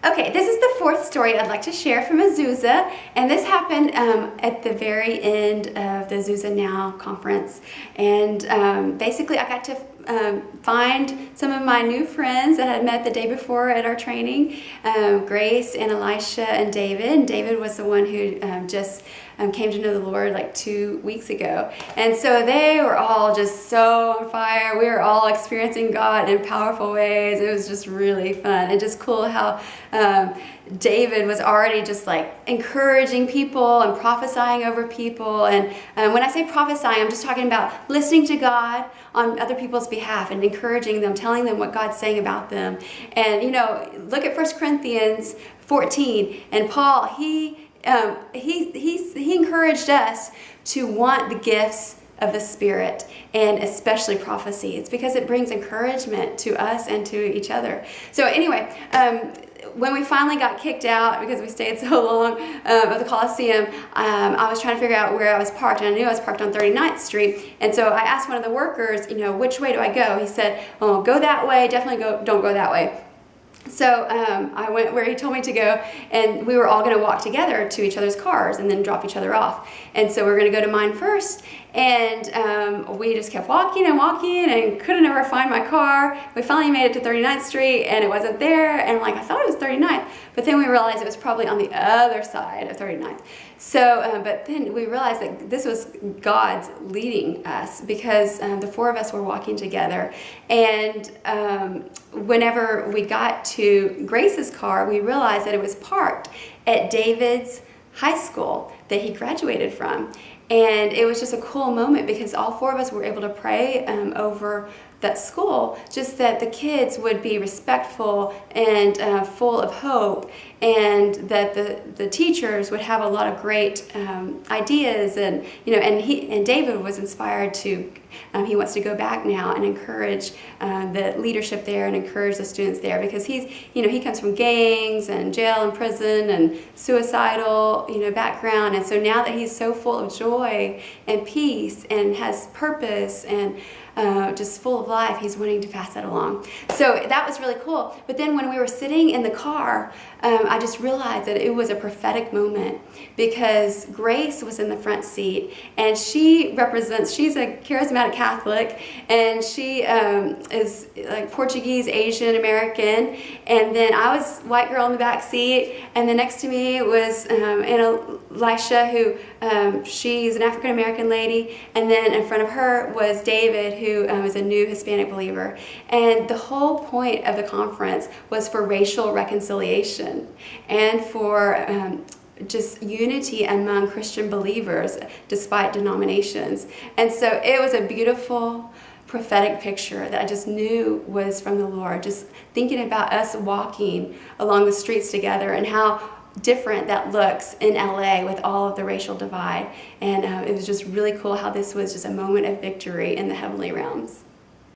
Okay, this is the fourth story I'd like to share from Azusa, and this happened at the very end of the Azusa Now conference. And basically I got to find some of my new friends that I had met the day before at our training, Grace and Elisha and David. And David was the one who just came to know the Lord like 2 weeks ago. And so they were all just so on fire. We were all experiencing God in powerful ways. It was just really fun and just cool how David was already just like encouraging people and prophesying over people. And when I say prophesying, I'm just talking about listening to God on other people's behalf and encouraging them, telling them what God's saying about them. And you know, look at 1 Corinthians 14, and Paul, he encouraged us to want the gifts of the Spirit, and especially prophecy. It's because it brings encouragement to us and to each other. So anyway, when we finally got kicked out because we stayed so long at the Coliseum, I was trying to figure out where I was parked, and I knew I was parked on 39th Street. And so I asked one of the workers, you know, which way do I go? He said, oh, go that way, definitely don't go that way. So I went where he told me to go, and we were all going to walk together to each other's cars and then drop each other off. And so we were going to go to mine first, and we just kept walking and couldn't ever find my car. We finally made it to 39th Street, and it wasn't there, and like, I thought it was 39th, but then we realized it was probably on the other side of 39th. So, but then we realized that this was God's leading us, because the four of us were walking together, and whenever we got to Grace's car, we realized that it was parked at David's high school that he graduated from. And it was just a cool moment because all four of us were able to pray over that school, just that the kids would be respectful and full of hope, and that the teachers would have a lot of great ideas. And you know, and David was inspired to he wants to go back now and encourage the leadership there and encourage the students there, because he comes from gangs and jail and prison and suicidal background, and so now that he's so full of joy and peace and has purpose and just full of life, he's wanting to pass that along. So that was really cool. But then when we were sitting in the car, I just realized that it was a prophetic moment, because Grace was in the front seat, and she's a charismatic Catholic, and she is like Portuguese, Asian American, and then I was white girl in the back seat, and then next to me was Elisha, who she's an African American lady, and then in front of her was David, who is a new Hispanic believer. And the whole point of the conference was for racial reconciliation and for just unity among Christian believers despite denominations. And so it was a beautiful prophetic picture that I just knew was from the Lord, just thinking about us walking along the streets together and how different that looks in LA with all of the racial divide. And it was just really cool how this was just a moment of victory in the heavenly realms.